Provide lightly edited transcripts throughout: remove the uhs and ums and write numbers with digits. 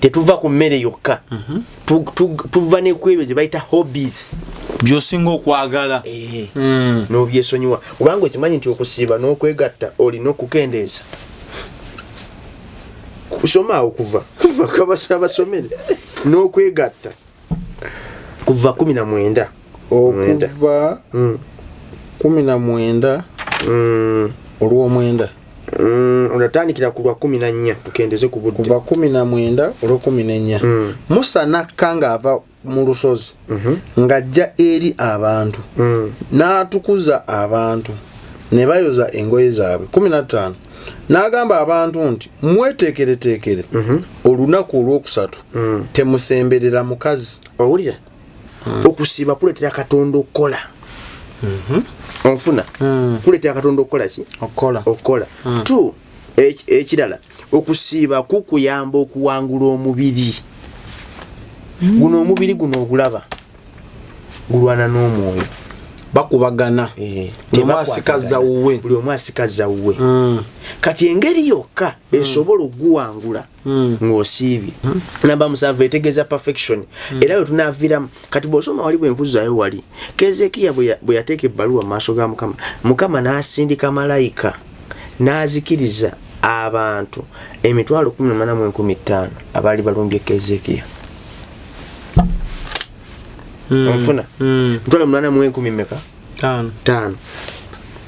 tetuva ku mmere yokka tuva ne kwebyo gye bayita hobbies byosinga okwagala n'obyesonyiwa obanga okimanyi nti okusiiba n'okwegatta olina okukendeeza kusoma okuva kabasomere n'okwegatta kuva 19 okuva 19 olw'omwenda unatandikira ku lwa 14 tukendeze ku budde kuva 19 olwo 14 Musa nakanga ava mu lusozi ngajja eri abantu n'atukuza abantu ne bayoza engoye zaabwe 15 n'agamba abantu nti mweteekereteekere olunaku olwokusatu temusemberera mukazi owulira okusiiba kuleetera Katonda okukola onfuna kuleetera Katonda okukola ki okukola tu ekirala okusiiba kukuyamba okuwangula omubiri guno omubiri guno ogulaba gulwana n'omwoyo bakubagana temwasikaza wuwe buli omu asikaza wuwe kati engeri yokka esobola okuguwangula ng'osiibye namba 7 etegeeza perfection era we tunaaviramu kati bw'osoma wali bw'empuzayo wali Keezeekiya bwe yateeka ebbaluwa mu maaso ga Mukama n'asindika malayika n'azikiriza abantu 18,500 abaali balumbye Keezeekiya onfuna 18,000 meka 5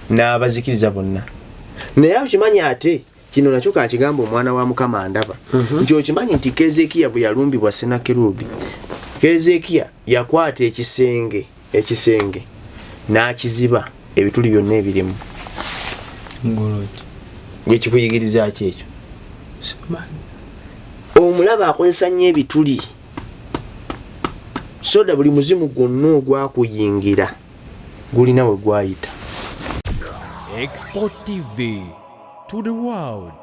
n'abazikiriza bonna naye okimanyi ate kino nakyo kakigamba omwana wa Mukama ndaba nti okimanyi nti Keezeekiya bwe yalumbibwa Sennakerubi Keezeekiya yakwata ekisenge n'akiziba ebituli byonna ebirimu gwekikuyigiriza ki ekyo omulaba akozesa nnyo ebituli soda buli muzimu gwonna ogwakuyingira gulina we gwayita. Export TV to the world.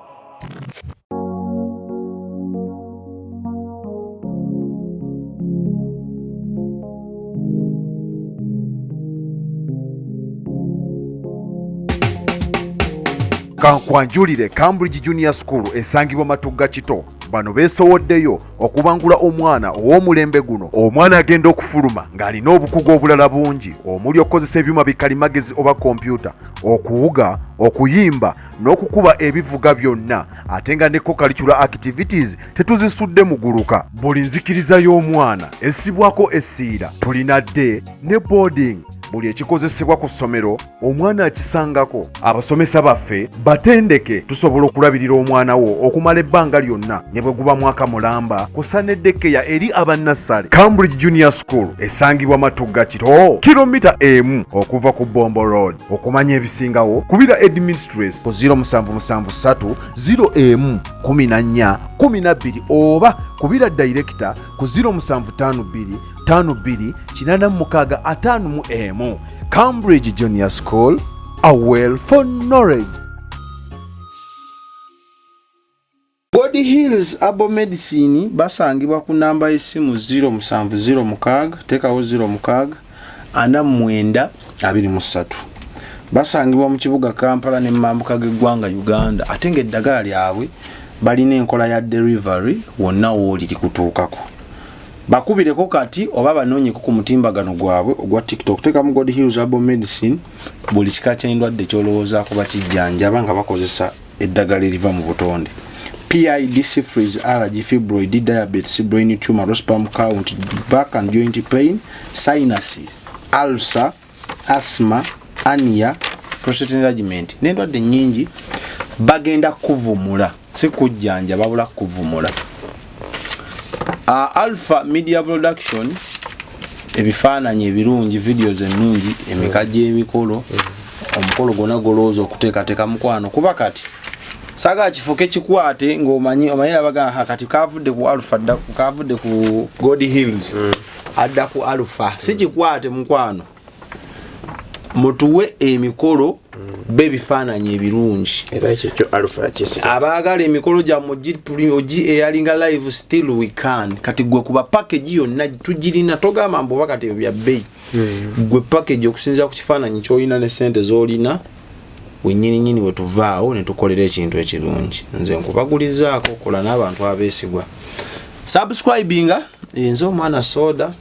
Kankwanjulire Cambridge Junior School esangibwa Matugga Kito bano beesowoddeyo okubangula omwana ow'omulembe guno omwana agenda okufuluma ng'alina obukugu obulala bungi omuli okukozesa ebyuma bikalimagezi oba kompyuta okuwuga okuyimba n'okukuba ebivuga byonna ate nga ne co-curricular activities tetuzisudde muguluka buli nzikiriza y'omwana essibwako essiira tulina day ne boarding buli ekikozesebwa ku ssomero omwana akisangako abasomesa baffe batendeke tusobola okulabirira omwana wo okumala ebbanga lyonna ne bwe guba mwaka mulamba kusa n'eddekeya eri abannassale. Cambridge Junior School esangibwa Matugga Kito kilomita 1 okuva ku Bombo Road. Okumanya ebisingawo kubira administrator ku 0773 01 14 12 oba kubira director ku 0752 52 Cambridge Junior School, a well for knowledge. God Hills Abo Medicine basangibwa ku namba y'essimu 0706 tekawo 06 49 23. Basangibwa mu kibuga Kampala ne mambuka g'eggwanga Uganda ate ng'eddagala lyabwe balina enkola ya delivery wonna wooli likutuukako. Bakubireko kati oba banoonyeko ku mutimbagano gwabwe ogwa TikTok tekamu God Hills Abo Medicine buli kika ky'endwadde ky'olowoozaako bakijjanjaba nga bakozesa eddagala eriva mu butonde. PID, syphilis, allergy, fibroid, diabetes, brain tumor, sperm count, back and joint pain, sinuses, ulcer, asthma, hernia, prostate enlargement. N'endwadde nnyingi bagenda kuvumula, si kujjanja babula kuvumula. Alpha Media Production ebifaananyi ebirungi videos ennungi emikaji emikolo omukolo gona golooza okuteekateeka mukwano kuba kati saga kifuke kikwate ng'omanyi abaga kati kavudde ku Alpha kavudde ku God Hills adda ku Alpha si kikwate mukwano mutuwe emikolo bebifaananyi ebirungi era ekyo Alpha kyesika abaagala emikolo gya ogi eyalinga live still we can kati gwe kuba package yonna tugirina togamba mbo bakati bya bay gwe package okusinza ku kifaananyi ky'olina ne sente z'olina wennyini wetuvaawo ne tukolera ekintu ekirungi nze nkubagulizaako kola n'abantu abeesigwa subscribinga enzo mwana soda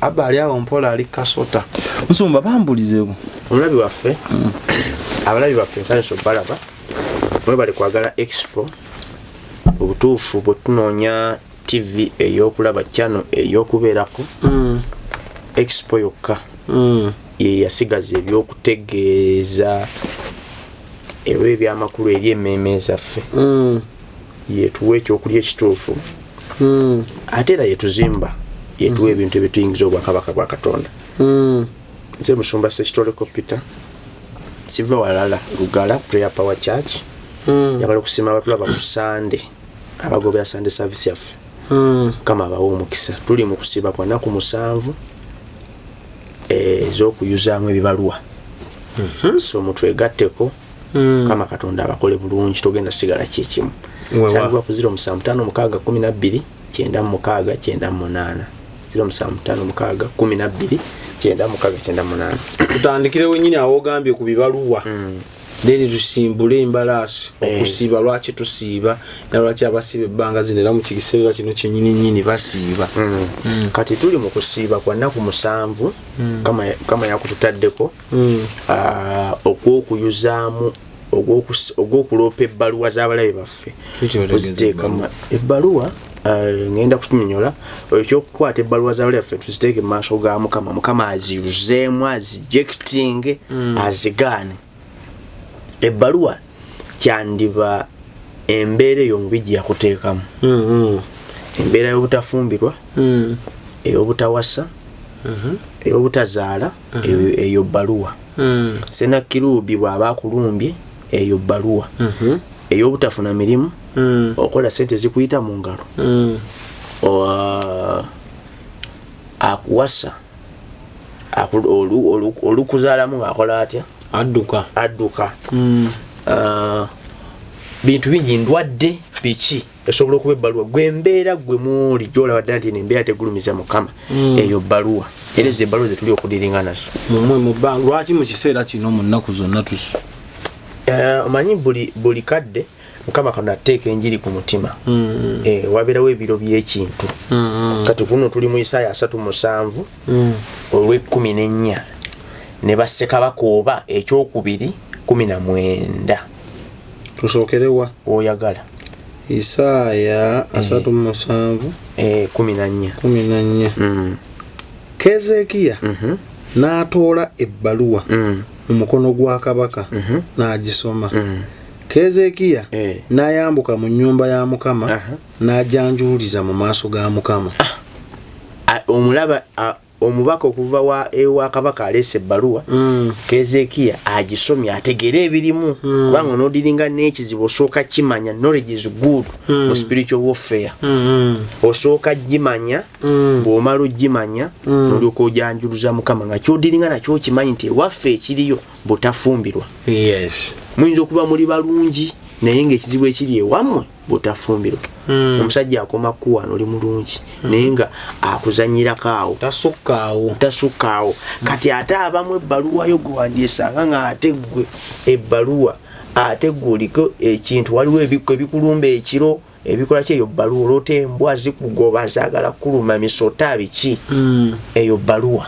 abali awo mpola ali kasota nsumba bambulizeeko omulabi waffe abalabi baffe nsanyusa balaba mwe bali kwagala expo obutuufu bwe tunoonya TV ey'okulaba channel ey'okubeerako expo yokka ye yasigaza ebyokutegeeza ewe ebyamakulu eri emmeme ezaffe yetuwa ekyokulya ekituufu ate era yetuzimba yetuwa ebintu ebituyingiza obwakabaka bwa Katonda nze musumba Sekitoleko Peter siva walala Lugala Prayer Power Church yabala kusima abatulaba ku Sunday abagobera Sunday service yaffe kama abawo omukisa tuli mu kusiba kwa naku 7 ez'okuyuzaamu ebibaluwa so mutwegatteko kama Katonda abakole bulungi togenda sigala kyekimu sangwa ku 075 12 9 tutandikire wenyini awo gambye ku bibaluwa Deni tusimbule imbalasi okusiba lwaki tusiba na lwaki abasiba ebbanga zinera mu kigisera kino kyennyini basiba kati tuli mu kusiba kwa naku 7 kama yakututaddeko okuyuzaamu ogwokulopa ebbaluwa z'abalabe baffe tuziteeka ebbaluwa ngenda kukinyonyola ekyokukwata ebbaluwa z'abalabe baffe tuziteeke mu maaso ga Mukama aziyuzeemu azijecting azigaane ebbaluwa kyandiba embeera eyo mubiji yakuteekamu embeera y'obutafumbirwa ey'obutawasa ey'obutazaala eyo bbaluwa Senakirubi bw'aba akulumbye eyo bbaluwa ey'obutafuna mirimu okola sente zikuyita mu ngalo akuwasa olukuzaalamu ng'akola atya adduka bintu bingi ndwadde biki esobola okuba ebbaluwa gwembeera gwe muli gyolaba ddala nti embeera tegulumiza Mukama eyo bbaluwa era ezo ebbaluwa zetuli okudiringa nazo mumwe mu bbanga lwaki mu kiseera kino mu nnaku zonna tusu omanyi buli kadde Mukama Katonda ateeka enjiri ku mutima wabeerawo ebiro by'ekintu kati kuno tuli mu Isaaya 3:7 olw'14 ne Bassekabaka oba ekyokubiri 19 tusookerewa oyagala Isaaya 3:7 14 Kezekiya n'atoola ebbaluwa mu mukono gwa kabaka n'agisoma Kezekiya n'ayambuka mu nnyumba ya Mukama n'ajanjuliza mu maaso ga Mukama omulaba omubaka okuva ewa kabaka alese ebbaluwa Kezekiya agisomye ategeera ebirimu kubanga onodiringa n'ekizibu osooka kimanya knowledge is good mu spiritual warfare osooka gimanya bw'omala ogimanya n'olyoka ojanjuluza Mukama nga kyodiringa nakyo kimanyi nti ewaffe ekiriyo butafumbirwa muyinza okuba muli balungi naye ng'ekizibu ekiri ewammwe butafumbirwa omusajja akoma kuwa n'oli mulungi naye nga akuzanyirako awo tasukkaawo kati ate abamu ebbaluwa yo gwe wandyesanga ng'ate gwe ebbaluwa ate gwe oliko ekintu waliwo ebikulumba ekiro ebikola kyeyo bbaluwa olota embwa zikugoba zaagala kuluma misota biki eyo bbaluwa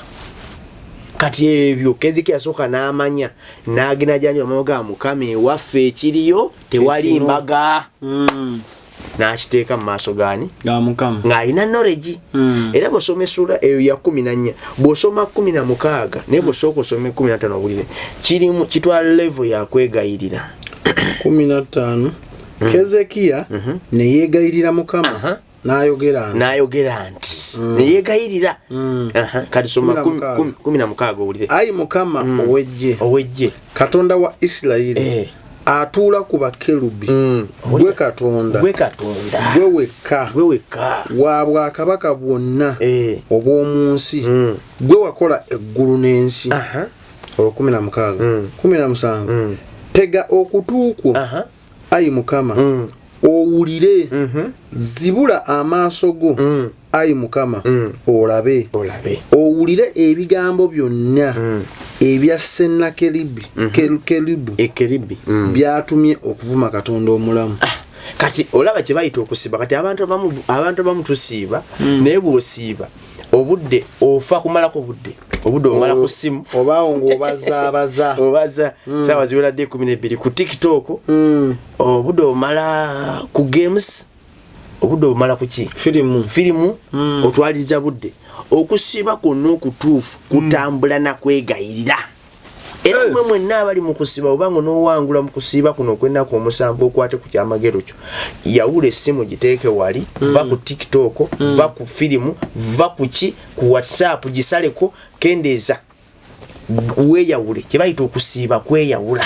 kati ebyo Kezekiya yasooka n'amanya n'agenda janjula amago ga Mukama ewaffe ekiriyo tewali mbaga n'akiteeka mu maaso gaani ga Mukama ng'alina knowledge era bw'osoma essula eyo ya 14 bw'osoma 16 naye bw'osooka osome 15 obulire kirimu kitwala level ya kwegayirira 15 Kezekiya ne yeegayirira Mukama n'ayogera nti neyegayirira kati soma 16 obulire ayi Mukama owejje Katonda wa Isirayiri atuula ku bakerubi gwe Katonda gwe wekka wa bwakabaka bwonna obw'omu nsi gwe wakola eggulu n'ensi 17 tega okutuukwo ayi Mukama owulire zibula amaaso go ayi Mukama olabe owulire ebigambo byonna ebya Senakeribu byatumye okuvuma Katonda omulamu kati olaba kye bayita okusiba kati abantu abamu tusiiba naye bw'osiiba obudde ofa kumalako obudde omala ku ssimu obaawo ng'obazaabaza obaza saawa ziweradde 12 ku TikTok obudde omala ku games obudde omala ku ki firimu otwaliriza budde okusiiba kwonna okutuufu kutambula nakwegayirira era mwe mwenna abali mu kusiba obanga n'owangula mu kusiiba kuno okwennaku omusanvu okwate ku kyamagero kyo yawula essimu giteeke wali va ku TikTok va ku firimu va ku ki ku WhatsApp gisaleko kendeeza weeyawule kye bayita okusiiba kweyawula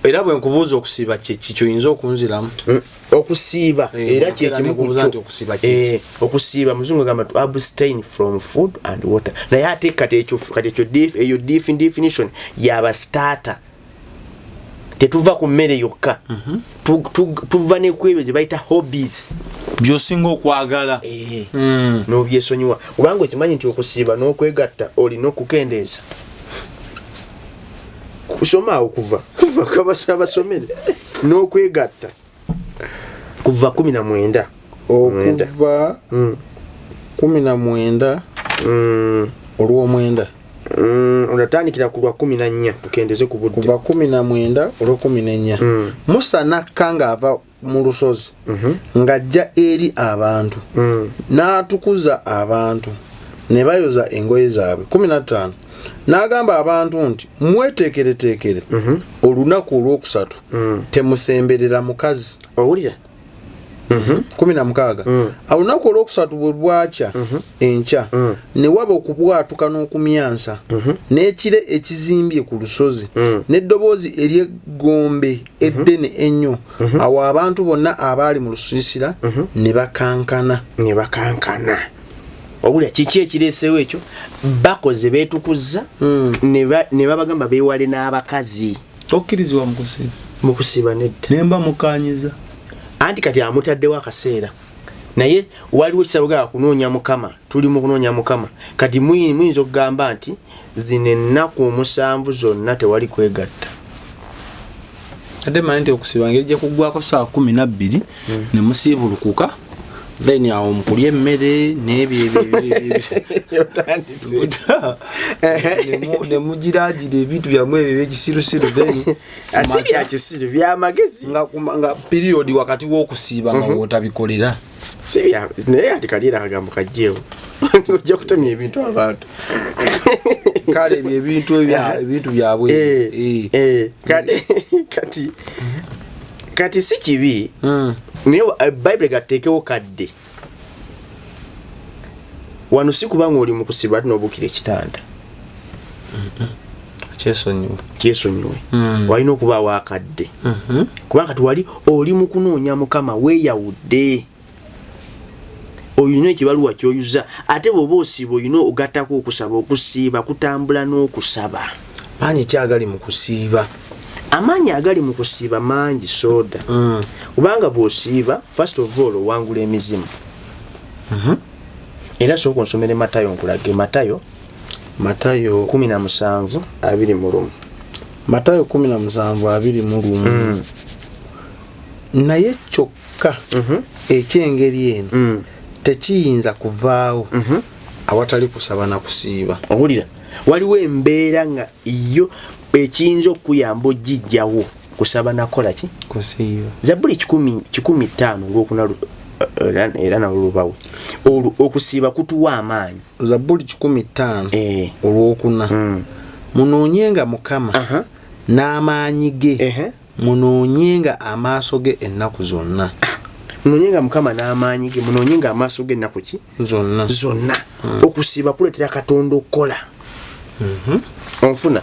era bwe nkubuuza okusiiba kyo yinza okunziramu okusiiba era kyekimu okusiiba muzungu gamba to abstain from food and water naye ate kati ekyo definition yaba starter tetuva ku mmere yokka tuva ne ku ebyo gye bayita hobbies by'osinga okwagala n'obyesonyiwa kubanga okimanyi nti okusiiba n'okwegatta olina okukendeeza kusomaawo kuva kabasomere n'okwegatta kuva 19 okuva 19 olw'omwenda onatandikira ku lwa 14 tukendeze ku budde kuva 19 olw'14 Musa nakka ng'ava mu lusozi ng'ajja eri abantu n'atukuza abantu ne bayoza engoye zaabwe 15 n'agamba abantu nti mweteekereteekere olunaku olwokusatu temusemberera mukazi owulira 16 olunaku olwokusatu bwe lwakya enkya ne waba okubwatuka n'okumyansa n'ekire ekizimbye ku lusozi n'eddoboozi ery'eggombe eddene ennyo awo abantu bonna abaali mu lusiisira ne bakankana obulya kiki ekireesewo ekyo bakoze beetukuza ne babagamba beewale n'abakazi okkirizibwa mu kusiiba nedda nemba mukanyiza anti kati amutaddewo akaseera naye waliwo ekisabugala kunoonya mukama tuli mu kunoonya mukama kati muyinza okugamba nti zino ennaku 7 zonna tewali kwegatta ate manyi nti okusiiba ngeri gye kuggwako saa 12 ne musiibulukuka then awo mukulya emmere n'ebyo ne mugiraagira ebintu byammwe ebyo ebyekisirusiru then kyakisiru byamagezi nga period wakati w'okusiiba nga wootabikolera naye ati kaliera akagambo kajjeewo ojja kutemya ebintu abantu kale ebintu byabwe kati si kibi naye Bible gateekewo kadde wano si kubanga oli mu kusiba ate n'obuukira ekitanda kyesonyiwe walina okubaawo akadde kubanga tiwali oli mu kunoonya mukama weeyawudde olina ekibaluwa kyoyuza ate bw'oba osiiba olina ogattako okusaba okusiiba kutambula n'okusaba maanyi kyagali mu kusiiba amaanyi agali mu kusiiba mangi soda kubanga bw'osiiba first of all owangula emizimu era sooka onsomere Matayo nkulage Matayo 17:21 Matayo 17:21 naye kyokka ekyengeri eno tekiyinza kuvaawo awatali kusaba na kusiiba owulira waliwo embeera nga iyo ekiyinza okuyamba ogijjawo kusaba nakola ki kusiiba Zabbuli 15 olwokuna era nalulubawo okusiiba kutuwa amaanyi Zabbuli 15 olwokuna munoonyenga mukama n'amaanyi ge munoonyenga amaaso ge ennaku zonna munoonyenga mukama n'amaanyi ge munoonyenga amaaso ge ennaku ki zonna okusiiba kuleetera Katonda okukola onfuna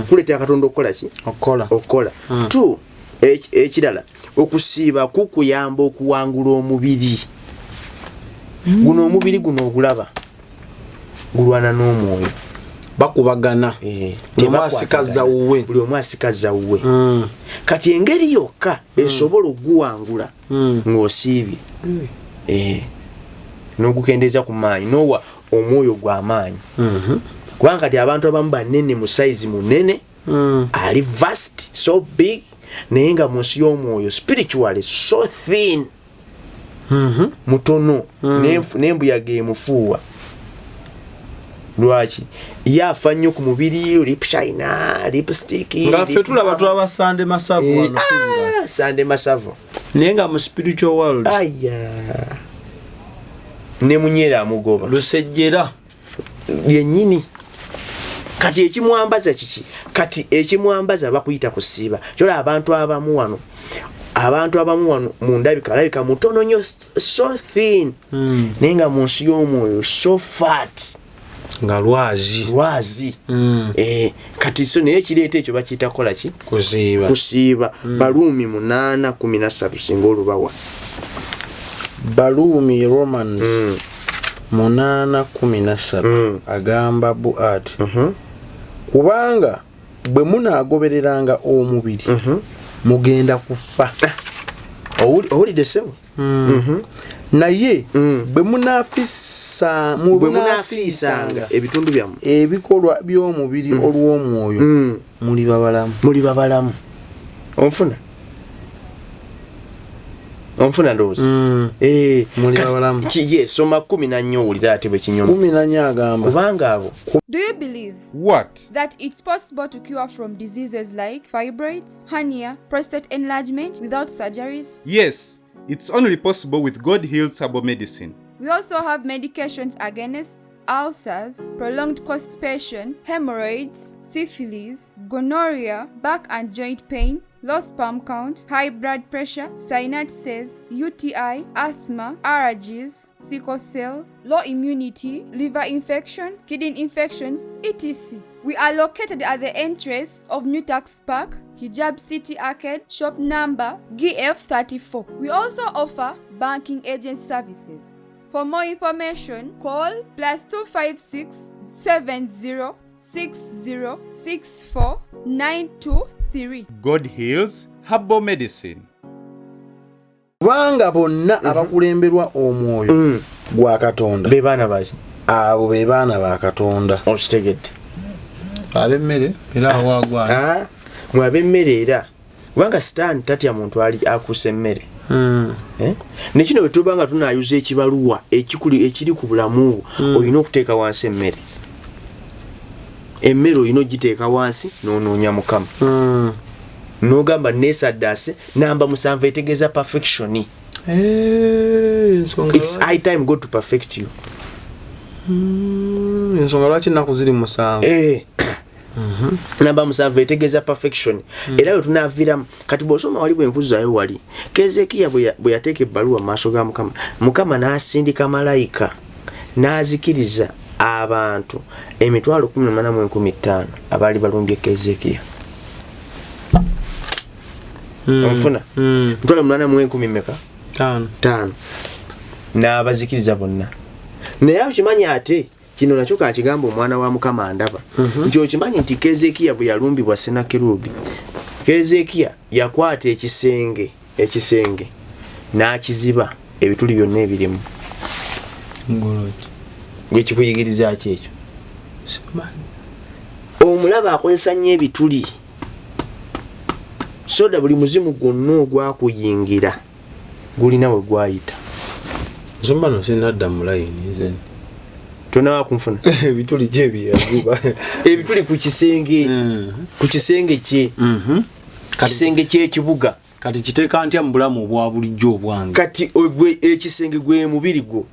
kuleetera Katonda okukola ki okukola tu ekirala okusiiba kukuyamba okuwangula omubiri guno omubiri guno ogulaba gulwana n'omwoyo bakubagana buli omu asikaza wuwe kati engeri yokka esobola okuguwangula ng'osiibye n'ogukendeeza ku maanyi n'owa omwoyo gw'amaanyi kubanga kati abantu abamu banene mu size munene ali vast so big naye nga munsi y'omwoyo spiritually so thin mutono n'embuyaga emufuuwa. Lwaki yafa nnyo ku mubiri, lip shiner, lipstick nga ffe tulaba tulaba Sande Masavu wano Sande Masavu naye nga mu spiritual world ne Munyera amugoba Lusejjera yennyini. Kati ekimwambaza kiki? Kati ekimwambaza bakuyita kusiiba. Kyola abantu abamu wano mu ndabika alabika mutono nnyo so thin naye nga munsi y'omwoyo so fat nga lwazi. Kati so naye ekireeta ekyo bakiyita kola ki? Kusiiba. Baluumi 8:13 singa olubawa. Baluumi Romans 8:13 agamba Boat kubanga bwe munaagobereranga omubiri mugenda kufa. Owulidde ssebo? Naye bwe munaafiisanga ebitundu byammwe ebikolwa by'omubiri olw'omwoyo muli babalamu. Onfuna ndowooza. Muli babalamu. Soma 14 owulira ate bwe kinyoma. 14 agamba kubanga abo. Do you believe What? that it's possible to cure from diseases like fibroids, hernia, prostate enlargement without surgeries? Yes, it's only possible with God Heals Herbal Medicine. We also have medications against ulcers, prolonged constipation, hemorrhoids, syphilis, gonorrhea, back and joint pain, low sperm count, high blood pressure, synapses, UTI, asthma, allergies, sickle cells, low immunity, liver infection, kidney infections, etc. We are located at the entrance of New Tax Park, Hijab City Arcade, shop number GF34. We also offer banking agent services. For more information, call +256 70 60 64 923. God Heals Herbal Medicine. Kubanga bonna abakulemberwa omwoyo gwa Katonda Be baana baki? abo be baana ba Katonda. Okitegedde. Ab'emmere era awagwana. Mwe ab'emmere era kubanga Sitaani tatya muntu ali akusa emmere. Nekino bwe tuba nga tunaayuza ekibaluwa ekiri ku bulamu olina okuteeka wansi emmere. Emmere olina ogiteeka wansi n'onoonya Mukama. N'ogamba neesaddaase namba 7 etegeeza perfection. It's high time God to perfect you. Ensonga lwaki ennaku ziri 7? Namba 7 etegeeza perfection. Era bwe tunaaviramu kati bw'osoma wali bw'empuzaayo wali Keezeekiya bwe yateeka ebbaluwa mu maaso ga Mukama, Mukama n'asindika malayika n'azikiriza abantu 18,500 abaali balumbye Keezeekiya. Onfuna? 18,000 meka? 5 n'abazikiriza bonna. Naye okimanyi ate kino nakyo kakigamba omwana wa Mukama andaba nti okimanyi nti Keezeekiya bwe yalumbibwa Sennakerubi, Keezeekiya yakwata ekisenge n'akiziba ebituli byonna ebirimu. Gwe kikuyigiriza ki ekyo? Omulaba akozesa nnyo ebituli. Soda buli muzimu gwonna ogwakuyingira gulina we gwayita. Nsomba no sinadda mu layini nze. Tonawa kunfuna. Ebituli gye byaziba. Ebituli ku kisenge. Ku kisenge kye. Kisenge ky'ekibuga. Kati kiteeka ntya mu bulamu obwa bulijjo obwange? Kati ogwe ekisenge gwe mubiri gwo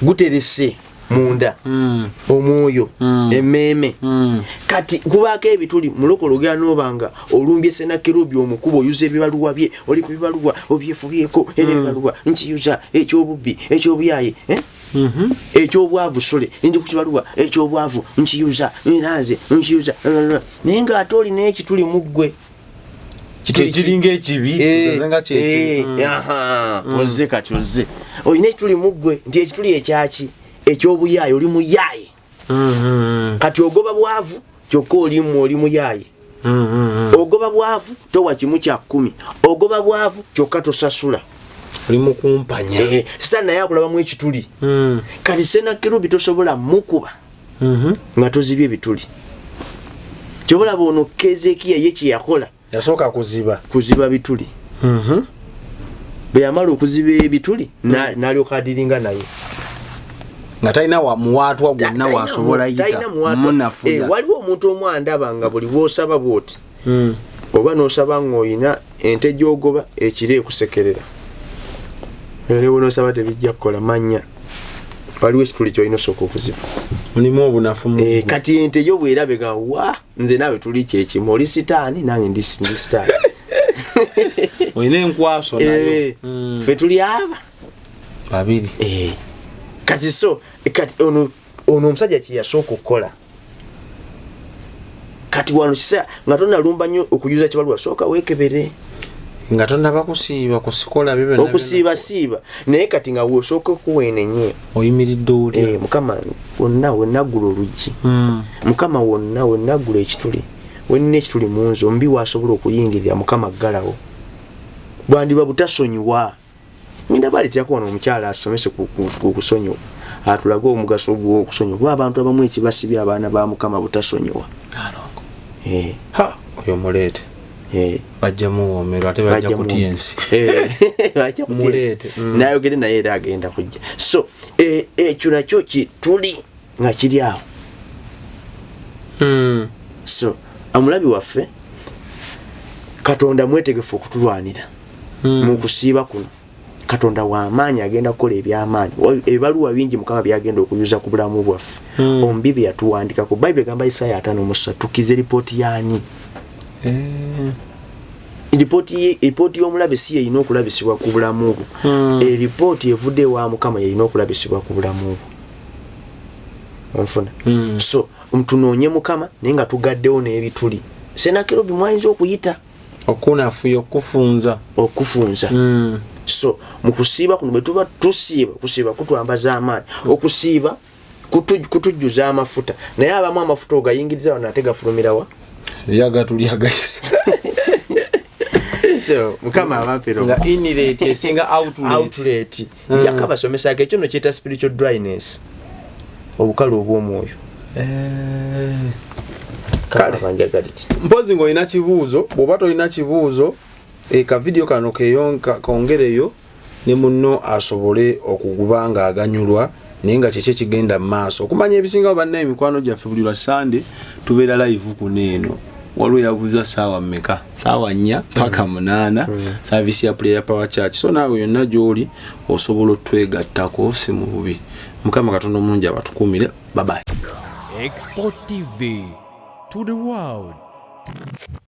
guterese munda omwoyo emmeeme. Kati kubaako ebituli mulokolo gya n'obanga olumbye Sennakerubi omukubo oyuza ebibaluwa bye oli ku bibaluwa obyefubyeko ebibaluwa nkiyuza ekyobubbi ekyobyaye ekyobwavu sole ndi ku kibaluwa ekyobwavu nkiyuza naaze nkiyuza naye ng'ate olina ekituli mu ggwe kiringa ekibi nga ozze kati ozze olina ekituli mu ggwe nti ekituli ekyaki ekyobuyaaye oli muyaaye. Kati ogoba bwavu kyokka oli muyaaye. Ogoba bwavu towa kimu kya 10. Ogoba bwavu kyokka tosasula. oli mu kumpanya. Sitaani naye akulabamu ekituli. Kati Sennakerubi tosobola mukuba nga tozibye ebituli. Kyobola bono Keezeekiya ye kye yakola yasooka kuziba bituli bwe yamala okuziba ebituli n'alyoka adiringa naye nga talina muwaatwa gwonna wasobola yita munafuya. Waliwo omuntu omu andaba nga buli bw'osaba bw'oti oba n'osaba ng'olina ente gy'ogoba ekire ekusekerera era bw'onosaba tebijja kukola manya waliwo ekituli ky'olina osooka okuziba mulimu obunafu kati ente yo bw'erabega wa nze naawe tuli kyekimu oli sitaani nange ndi sitaani olina enkwaso nayo ffe tuli aba babiri kati so kati ono omusajja kye yasooka okukola kati wano kisa nga tonalumba nnyo okuyuza kibaluwa sooka weekebere nga tonnaba kusiiba kusikola bibyo okusiiba naye kati nga wosooka okuweenenye oyimiridde oli mukama wonna wennaggula oluggi mukama wonna wennaggula ekituli wenina ekituli mu nze ombi waasobola okuyingirira mukama ggalawo bwandiba butasonyiwa ngenda baaleeterako wano omukyala asomese ku kusonyiwa atulaga omugaso gw'okusonyiwa kuba abantu abamu ekibasibya abaana ba mukama butasonyiwa oyo muleete bajja muwoomerwa ate bajja kutya ensi muleete nayogere naye era agenda kujja so ekyo nakyo kituli nga kiri awo so amulabi waffe Katonda mwetegefu okutulwanira mu kusiiba kuno Katonda w'amaanyi agenda kukola eby'amaanyi ebibaluwa bingi mukama byagenda okuyuza ku bulamu bwaffe ombibi yatuwandika ku Bible gamba Isaya 5:3 tukize lipooti yaani Ripooti y'omulabe si yeyina okulabisibwa ku bulamu bwo eripooti evudde wa mukama yeyina okulabisibwa ku bulamu bwo onfuna so tunoonye mukama naye nga tugaddewo n'ebituli senakerubi mwayinza okuyita okunafuya okufunza so mu kusiiba kuno bwe tuba kusiiba kutwambaza amaanyi okusiiba kutujjuza amafuta naye abamu amafuta ogayingiriza wano ate gafulumirawa yagatuli agayisa so mukama abampero nga inirate esinga outlet yakabasomesa ke kyono kyeta spiritual dryness obukalu obw'omwoyo kale banjagaliti mpozi ng'olina kibuuzo bw'oba tolina kibuuzo ka video kano kongereyo ne munno asobole okuguba nga aganyulwa naye nga kyekyo kigenda mu maaso okumanya ebisingawo bannaye mikwano gyaffe buli lwa Sande tubeera live kuneeno waliwo yabuuza saawa mmeka saawa 4 paka 8 service ya prayer power church so naawe yonna gy'oli osobola otwegattako si mu bubi mukama Katonda omulungi abatukuumire bye bye. Export TV to the world.